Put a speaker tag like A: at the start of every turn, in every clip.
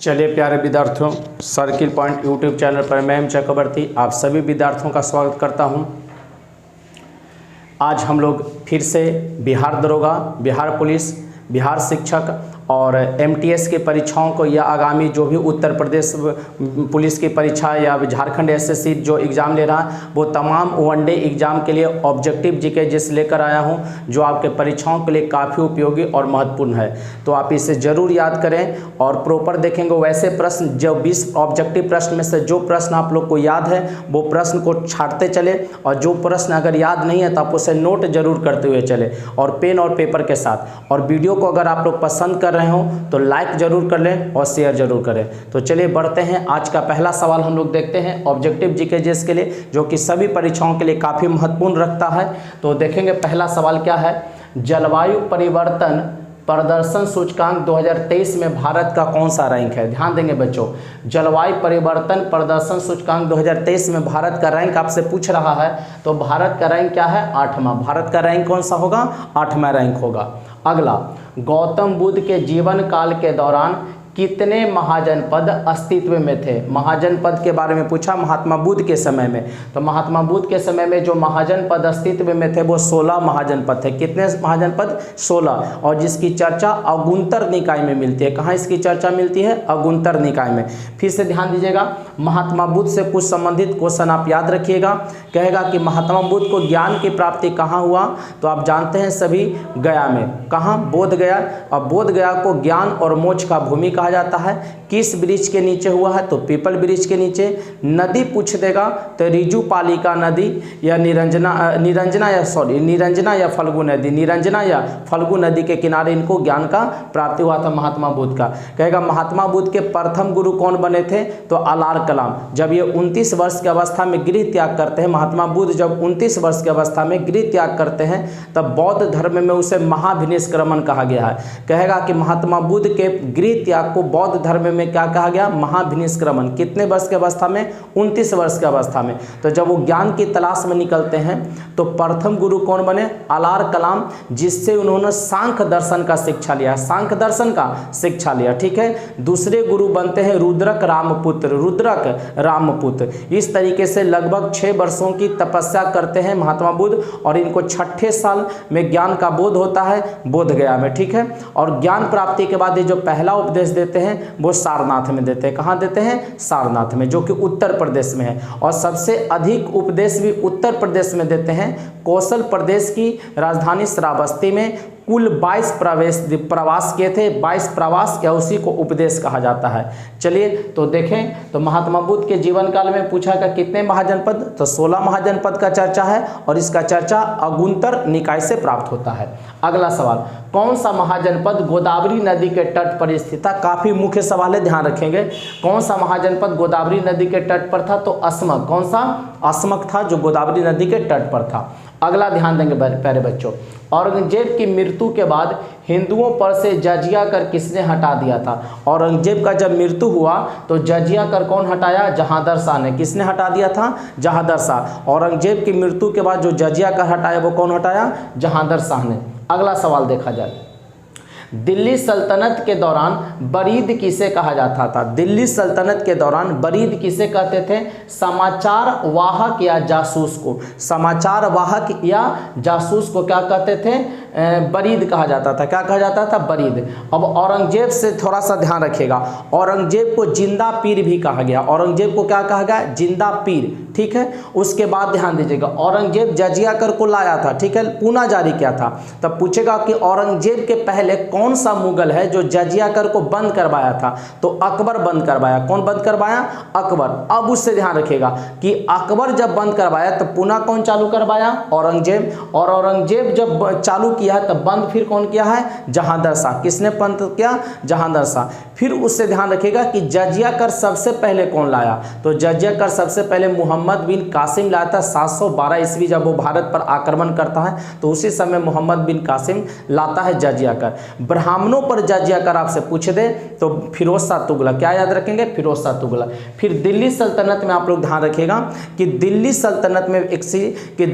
A: चलिए प्यारे विद्यार्थियों, सर्किल पॉइंट यूट्यूब चैनल पर मैं एम चक्रवर्ती आप सभी विद्यार्थियों का स्वागत करता हूं। आज हम लोग फिर से बिहार दरोगा, बिहार पुलिस, बिहार शिक्षक और एमटीएस की परीक्षाओं को या आगामी जो भी उत्तर प्रदेश पुलिस की परीक्षा या झारखंड एसएससी जो एग्ज़ाम ले रहा है वो तमाम वनडे एग्ज़ाम के लिए ऑब्जेक्टिव जीके जिस लेकर आया हूं, जो आपके परीक्षाओं के लिए काफ़ी उपयोगी और महत्वपूर्ण है। तो आप इसे ज़रूर याद करें और प्रॉपर देखेंगे। वैसे प्रश्न जो 20 ऑब्जेक्टिव प्रश्न में से जो प्रश्न आप लोग को याद है वो प्रश्न को छाटते चले, और जो प्रश्न अगर याद नहीं है तो आप उसे नोट जरूर करते हुए चले और पेन और पेपर के साथ। और वीडियो को अगर आप लोग पसंद कर रहे हो तो लाइक जरूर कर लें और शेयर जरूर करें। तो चलिए बढ़ते हैं। आज का पहला सवाल हम लोग देखते हैं ऑब्जेक्टिव जीके जिस के लिए, जो कि सभी परीक्षाओं के लिए काफ़ी महत्वपूर्ण रखता है। तो देखेंगे पहला सवाल क्या है। जलवायु परिवर्तन प्रदर्शन सूचकांक 2023 में भारत का कौन सा रैंक है। ध्यान देंगे बच्चों, जलवायु परिवर्तन प्रदर्शन सूचकांक 2023 में भारत का रैंक आपसे पूछ रहा है, तो भारत का रैंक क्या है? 8वां। भारत का रैंक कौन सा होगा? 8वां रैंक होगा। अगला, गौतम बुद्ध के जीवन काल के दौरान कितने महाजनपद अस्तित्व में थे। महाजनपद के बारे में पूछा महात्मा बुद्ध के समय में, तो महात्मा बुद्ध के समय में जो महाजनपद अस्तित्व में थे वो 16 महाजनपद थे। कितने महाजनपद? 16। और जिसकी चर्चा अगुंतर निकाय में मिलती है। कहाँ इसकी चर्चा मिलती है? अगुंतर निकाय में। फिर से ध्यान दीजिएगा, महात्मा बुद्ध से कुछ संबंधित क्वेश्चन आप याद रखिएगा। कहेगा कि महात्मा बुद्ध को ज्ञान की प्राप्ति कहाँ हुआ, तो आप जानते हैं सभी गया में। कहाँ? बोध गया। और बोध गया को ज्ञान और मोक्ष का भूमि कहा जाता है। किस वृक्ष के नीचे हुआ है? तो पीपल वृक्ष के नीचे। नदी पूछ देगा तो रिजुपालिका नदी या निरंजना या फल्गु नदी, निरंजना या फल्गु नदी के किनारे इनको ज्ञान का प्राप्ति हुआ था महात्मा बुद्ध का। कहेगा महात्मा बुद्ध के प्रथम गुरु कौन बने थे? तो अलार कलाम। जब ये 29 वर्ष की अवस्था में गृह त्याग करते हैं, महात्मा बुद्ध जब 29 वर्ष की अवस्था में गृह त्याग करते हैं तब बौद्ध धर्म में उसे महाभिनिष्क्रमण कहा गया है। कहेगा कि महात्मा बुद्ध के गृह त्याग को बौद्ध धर्म में क्या कहा गया? महाभिनिष्क्रमण। कितने वर्ष की अवस्था में? 29 वर्ष की अवस्था में। तो जब वो ज्ञान की तलाश में निकलते हैं तो प्रथम गुरु कौन बने? अलार कलाम, जिससे उन्होंने सांख्य दर्शन का शिक्षा लिया। सांख्य दर्शन का शिक्षा लिया, ठीक है। दूसरे गुरु बनते हैं रुद्रक रामपुत्र। रुद्रक रामपुत्र इस तरीके से लगभग 6 वर्षों की तपस्या करते हैं महात्मा बुद्ध, और इनको 6ठे साल में ज्ञान का बोध होता है बोध गया में, ठीक है। और ज्ञान प्राप्ति के बाद ये जो पहला उपदेश देते हैं वो सारनाथ में देते हैं। कहाँ देते हैं? सारनाथ में, जो कि उत्तर प्रदेश में है। और सबसे अधिक उपदेश भी उत्तर प्रदेश में देते हैं। कौशल प्रदेश की राजधानी श्रावस्ती में कुल 22 प्रवास किए थे। 22 प्रवास या उसी को उपदेश कहा जाता है। चलिए तो देखें, तो महात्मा बुद्ध के जीवन काल में पूछा कि कितने महाजनपद, तो 16 महाजनपद का चर्चा है, और इसका चर्चा अगुंतर निकाय से प्राप्त होता है। अगला सवाल, कौन सा महाजनपद गोदावरी नदी के तट पर स्थित था? काफी मुख्य सवाल है, ध्यान रखेंगे। कौन सा महाजनपद गोदावरी नदी के तट पर था? तो असमक। कौन सा? असमक था, जो गोदावरी नदी के तट पर था। अगला ध्यान देंगे प्यारे बच्चों, औरंगजेब की मृत्यु के बाद हिंदुओं पर से जजिया कर किसने हटा दिया था? औरंगजेब का जब मृत्यु हुआ तो जजिया कर कौन हटाया? जहांदर शाह ने। किसने हटा दिया था? जहांदर शाह। औरंगजेब की मृत्यु के बाद जो जजिया कर हटाया वो कौन हटाया? जहांदर शाह ने। अगला सवाल देखा जाए, दिल्ली सल्तनत के दौरान बरीद किसे कहा जाता था? दिल्ली सल्तनत के दौरान बरीद किसे कहते थे? समाचार वाहक या जासूस को। समाचार वाहक या जासूस को क्या कहते थे? बरीद कहा जाता था। क्या कहा जाता था? बरीद। अब औरंगजेब से थोड़ा सा ध्यान रखिएगा, औरंगजेब को जिंदा पीर भी कहा गया। औरंगजेब को क्या कहा गया? जिंदा पीर, ठीक है। उसके बाद ध्यान दीजिएगा, औरंगजेब जजिया कर को लाया था, ठीक है, पूना जारी किया था। तब पूछेगा कि औरंगजेब के पहले कौन सा मुगल है जो जजिया कर को बंद करवाया था? तो अकबर बंद करवाया। कौन बंद करवाया? अकबर। अब उससे ध्यान रखिएगा कि अकबर जब बंद करवाया तो पुनः कौन चालू करवाया? औरंगजेब। और औरंगजेब जब चालू किया तब बंद फिर कौन किया है? जहांदर शाह। किसने बंद किया? जहांदर शाह। फिर उससे ध्यान रखिएगा कि जजिया कर सबसे पहले कौन लाया? तो जजिया कर सबसे पहले मोहम्मद बिन कासिम लाया था। 712 ईस्वी जब वो भारत पर आक्रमण करता है तो उसी समय मोहम्मद बिन कासिम लाता है जजिया कर। ब्राह्मणों पर जजिया कर आपसे पूछ दे तो फिरोज शाह तुगलक। क्या याद रखेंगे? फिरोज शाह तुगलक। फिर दिल्ली सल्तनत में आप लोग ध्यान रखिएगा कि दिल्ली सल्तनत में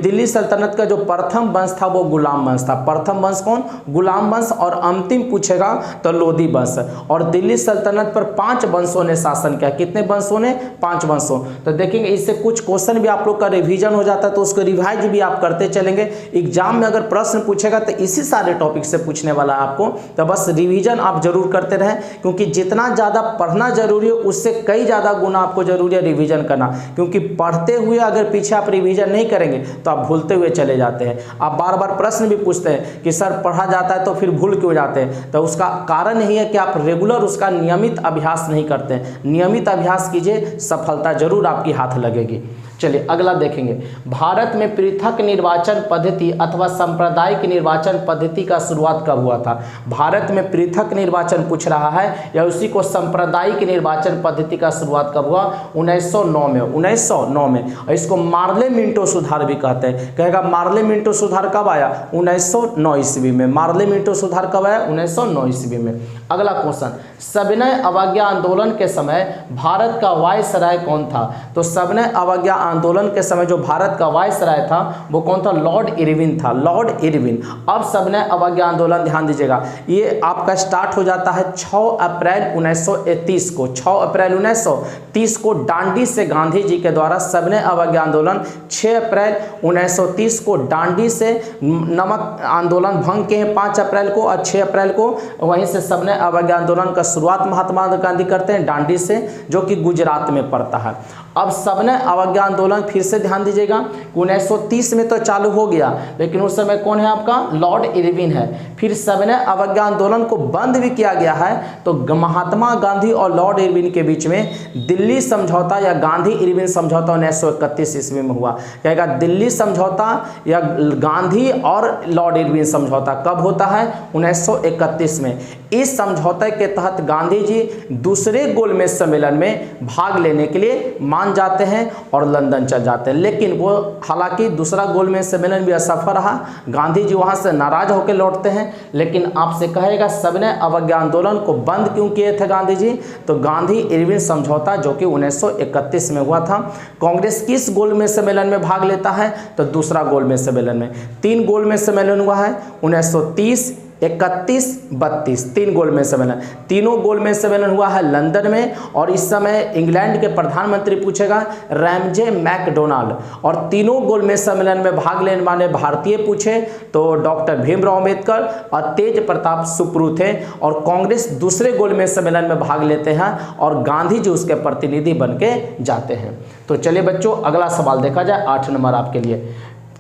A: दिल्ली सल्तनत का जो प्रथम वंश था वो गुलाम वंश था। प्रथम वंश कौन? गुलाम वंश। और अंतिम पूछेगा तो लोदी वंश। और दिल्ली सल्तनत पर 5 वंशों ने शासन किया। कितने वंशों ने? 5 वंशों। तो देखेंगे इससे कुछ क्वेश्चन भी आप लोग का रिवीजन हो जाता है, तो उसको रिवाइज भी आप करते चलेंगे। एग्जाम में अगर प्रश्न पूछेगा तो इसी सारे टॉपिक से पूछने वाला है आपको, तो बस रिवीजन आप जरूर करते रहें, क्योंकि जितना ज़्यादा पढ़ना जरूरी है उससे कई ज़्यादा गुना आपको जरूरी है रिवीजन करना। क्योंकि पढ़ते हुए अगर पीछे आप रिवीजन नहीं करेंगे तो आप भूलते हुए चले जाते हैं। आप बार बार प्रश्न भी पूछते हैं कि सर पढ़ा जाता है तो फिर भूल क्यों जाते हैं, तो उसका कारण यही है कि आप रेगुलर उसका नियमित अभ्यास नहीं करते हैं। नियमित अभ्यास कीजिए, सफलता जरूर आपकी हाथ लगेगी। चलिए अगला देखेंगे। भारत में पृथक निर्वाचन पद्धति अथवा सांप्रदायिक निर्वाचन पद्धति का शुरुआत कब हुआ था? भारत में पृथक निर्वाचन पूछ रहा है या उसी को सांप्रदायिक निर्वाचन पद्धति का शुरुआत कब हुआ? 1909 में। 1909 में। और इसको मार्ले मिंटो सुधार भी कहते हैं। कहेगा मार्ले मिंटो सुधार कब आया? 1909 ईस्वी में। मार्ले मिंटो सुधार कब आया? 1909 ईस्वी में। अगला क्वेश्चन, सविनय अवज्ञा आंदोलन के समय भारत का वायसराय कौन था? तो सविनय अवज्ञा आंदोलन के समय जो भारत का वायसराय था वो कौन था? लॉर्ड इरविन था। Lord Irwin. अब सविनय अवज्ञा आंदोलन ध्यान दीजिएगा, ये आपका स्टार्ट हो जाता है 6 अप्रैल 1930 को। 6 अप्रैल 1930 को डांडी से गांधी जी के द्वारा सविनय अवज्ञा आंदोलन। 6 अप्रैल 1930 को डांडी से नमक आंदोलन भंग किए हैं 5 अप्रैल को, और 6 अप्रैल को वहीं से सविनय अवज्ञा आंदोलन का शुरुआत महात्मा गांधी करते हैं डांडी से, जो कि गुजरात में पड़ता है। अब सविनय अवज्ञा आंदोलन फिर से ध्यान दीजिएगा, 1930 में तो चालू हो गया, लेकिन उस समय कौन है आपका? लॉर्ड इरविन है। फिर सविनय अवज्ञा आंदोलन को बंद भी किया गया है, तो महात्मा गांधी और लॉर्ड इरविन के बीच में दिल्ली समझौता या गांधी इरविन समझौता 1931 ईस्वी में हुआ। कहेगा दिल्ली समझौता या गांधी और लॉर्ड इरविन समझौता कब होता है? 1931 में। इस समझौते के तहत गांधी जी दूसरे गोलमेज सम्मेलन में भाग लेने के लिए मान जाते हैं और लंदन चल जाते हैं, लेकिन वो हालांकि दूसरा गोलमेज सम्मेलन भी असफल रहा। गांधी जी वहां से नाराज होकर लौटते हैं। लेकिन आपसे कहेगा सविनय अवज्ञा आंदोलन को बंद क्यों किए थे गांधी जी? तो गांधी इरविन समझौता जो कि 1931 में हुआ था। कांग्रेस किस गोलमेज सम्मेलन में भाग लेता है? तो दूसरा गोलमेज सम्मेलन में। 3 गोलमेज सम्मेलन हुआ है, 1930, 31, 32, 3 गोलमेज सम्मेलन। तीनों गोलमेज सम्मेलन हुआ है लंदन में, और इस समय इंग्लैंड के प्रधानमंत्री पूछेगा रैमजे मैकडोनाल्ड। और तीनों गोलमेज सम्मेलन में भाग लेने वाले भारतीय पूछे तो डॉक्टर भीमराव अंबेडकर और तेज प्रताप सुप्रू थे। और कांग्रेस दूसरे गोलमेज सम्मेलन में भाग लेते हैं और गांधी जी उसके प्रतिनिधि बन के जाते हैं। तो चलिए बच्चों अगला सवाल देखा जाए, 8 नंबर आपके लिए।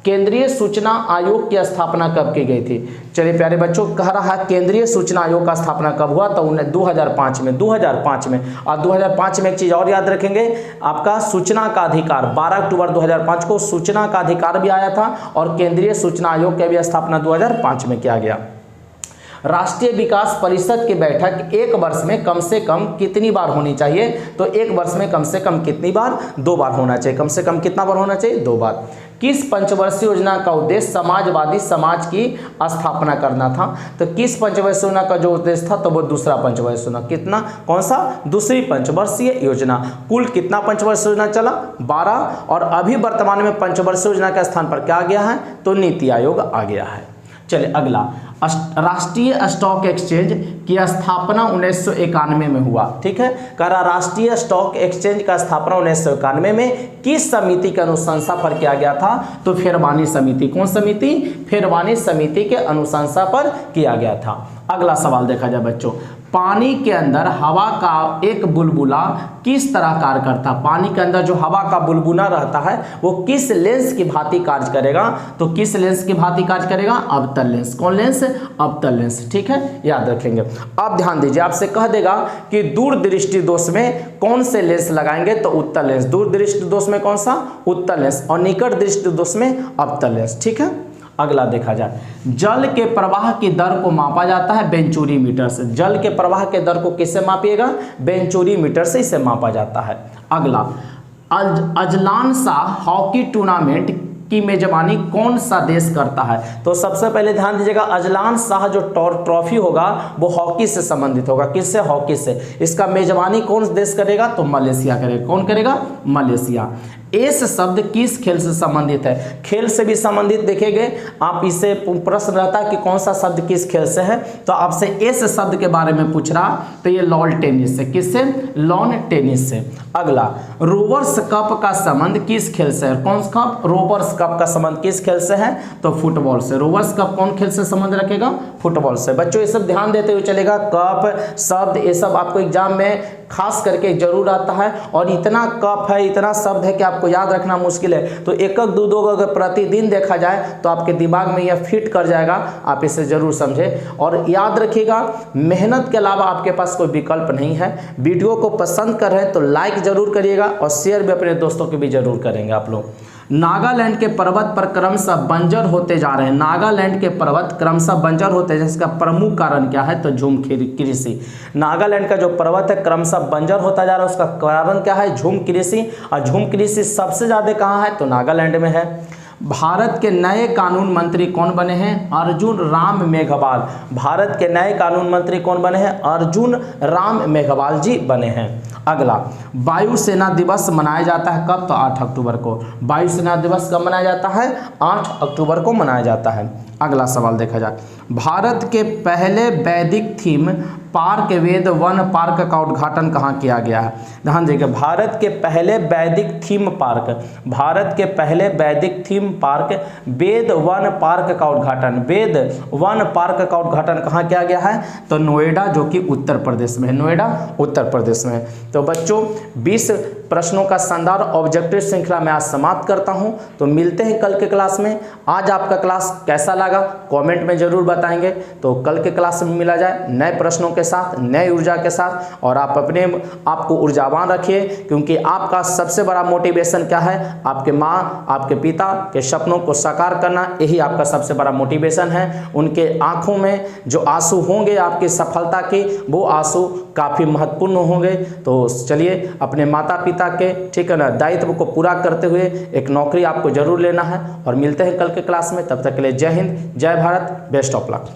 A: केंद्रीय सूचना आयोग की स्थापना कब की गई थी? चलिए प्यारे बच्चों, कह रहा है केंद्रीय सूचना आयोग का स्थापना कब हुआ? तो 2005 में। 2005 में। और 2005 में एक चीज़ और याद रखेंगे, आपका सूचना का अधिकार 12 अक्टूबर 2005 को सूचना का अधिकार भी आया था, और केंद्रीय सूचना आयोग की भी स्थापना 2005 में किया गया। राष्ट्रीय विकास परिषद की बैठक 1 वर्ष में कम से कम कितनी बार होनी चाहिए? तो 1 वर्ष में कम से कम कितनी बार? 2 बार होना चाहिए। कम से कम कितना बार होना चाहिए? 2 बार। किस पंचवर्षीय योजना का उद्देश्य समाजवादी समाज की स्थापना करना था? तो किस पंचवर्षीय योजना का जो उद्देश्य था तो वो दूसरा पंचवर्षीय योजना। कितना? कौन सा? दूसरी पंचवर्षीय योजना। कुल कितना पंचवर्षीय योजना चला? 12। और अभी वर्तमान में पंचवर्षीय योजना के स्थान पर क्या आ गया है? तो नीति आयोग आ गया है। चलिए अगला, राष्ट्रीय स्टॉक एक्सचेंज की स्थापना 1991 में हुआ। ठीक है, कह रहा राष्ट्रीय स्टॉक एक्सचेंज का स्थापना 1991 में किस समिति के अनुशंसा पर किया गया था? तो फेरवानी समिति। कौन समिति? फेरवानी समिति के अनुशंसा पर किया गया था। अगला सवाल देखा जाए बच्चों, पानी के अंदर हवा का एक बुलबुला किस तरह कार्य करता है? पानी के अंदर जो हवा का बुलबुला रहता है वो किस लेंस की भांति कार्य करेगा? तो किस लेंस की भांति कार्य करेगा? अवतल लेंस। कौन लेंस? अवतल लेंस। ठीक है, याद रखेंगे। अब ध्यान दीजिए, आपसे कह देगा कि दूरदृष्टि दोष में कौन से लेंस लगाएंगे? तो उत्तल लेंस। दूरदृष्टि दोष में कौन सा? उत्तल लेंस। और निकट दृष्टि दोष में अवतल लेंस। ठीक है, अगला देखा जाए, जल के प्रवाह की दर को मापा जाता है बेंचुरी मीटर से। जल के प्रवाह के दर को किससे मापिएगा? बेंचुरी मीटर से इसे मापा जाता है। अगला, अजलान शाह हॉकी टूर्नामेंट की मेजबानी कौन सा देश करता है? तो सबसे पहले ध्यान दीजिएगा, अजलान शाह जो ट्रॉफी होगा वो हॉकी से संबंधित होगा। किससे? हॉकी से। इसका मेजबानी कौन देश करेगा? तो मलेशिया करेगा। कौन करेगा? मलेशिया। एस शब्द किस खेल से संबंधित है? खेल से भी संबंधित देखेंगे आप, इसे प्रश्न रहता है कि कौन सा शब्द किस खेल से है, तो आपसे एस शब्द के बारे में पूछ रहा, तो ये लॉन टेनिस से। किससे? लॉन टेनिस से। अगला, रोवर्स कप का संबंध किस खेल से है? कौन सा कप? रोवर्स कप का संबंध किस खेल से है? तो फुटबॉल से। रोवर्स कप कौन खेल से संबंध रखेगा? फुटबॉल से। बच्चों ये सब ध्यान देते हुए चलेगा, कप शब्द ये सब आपको एग्जाम में खास करके जरूर आता है, और इतना कप है, इतना शब्द है कि आपको याद रखना मुश्किल है। तो एक एक दो दो अगर प्रतिदिन देखा जाए तो आपके दिमाग में यह फिट कर जाएगा, आप इसे जरूर समझें और याद रखिएगा। मेहनत के अलावा आपके पास कोई विकल्प नहीं है। वीडियो को पसंद कर रहे हैं तो लाइक जरूर करिएगा और शेयर भी अपने दोस्तों के भी जरूर करेंगे आप लोग। नागालैंड के पर्वत पर क्रमशः बंजर होते जा रहे हैं। नागालैंड के पर्वत क्रमशः बंजर होते हैं, जिसका प्रमुख कारण क्या है? तो झूम कृषि। नागालैंड का जो पर्वत है क्रमशः बंजर होता जा रहा है, उसका कारण क्या है? झूम कृषि। और झूम कृषि सबसे ज्यादा कहाँ है? तो नागालैंड में है। भारत के नए कानून मंत्री कौन बने हैं? अर्जुन राम मेघवाल। भारत के नए कानून मंत्री कौन बने हैं? अर्जुन राम मेघवाल जी बने हैं। अगला, वायुसेना दिवस मनाया जाता है कब? तो 8 अक्टूबर को। वायुसेना दिवस कब मनाया जाता है? 8 अक्टूबर को मनाया जाता है। अगला सवाल देखा जाए, भारत के पहले वैदिक थीम पार्क वेद वन पार्क का उद्घाटन कहाँ किया गया है? ध्यान देखिए, भारत के पहले वैदिक थीम पार्क, भारत के पहले वैदिक थीम पार्क वेद वन पार्क का उद्घाटन, वेद वन पार्क का उद्घाटन कहाँ किया गया है? तो नोएडा, जो कि उत्तर प्रदेश में है। नोएडा उत्तर प्रदेश में है। तो बच्चों 20 प्रश्नों का शानदार ऑब्जेक्टिव श्रृंखला मैं आज समाप्त करता हूं। तो मिलते हैं कल के क्लास में। आज आपका क्लास कैसा लगा कमेंट में जरूर बताएंगे। तो कल के क्लास में मिला जाए नए प्रश्नों के साथ, नए ऊर्जा के साथ, और आप अपने आप को ऊर्जावान रखिए, क्योंकि आपका सबसे बड़ा मोटिवेशन क्या है? आपके माँ, आपके पिता के सपनों को साकार करना, यही आपका सबसे बड़ा मोटिवेशन है। उनके आंखों में जो आंसू होंगे आपकी सफलता के, वो आंसू काफ़ी महत्वपूर्ण होंगे। तो चलिए अपने माता पिता के, ठीक है ना, दायित्व को पूरा करते हुए एक नौकरी आपको जरूर लेना है। और मिलते हैं कल के क्लास में, तब तक के लिए जय हिंद, जय भारत, बेस्ट ऑफ लक।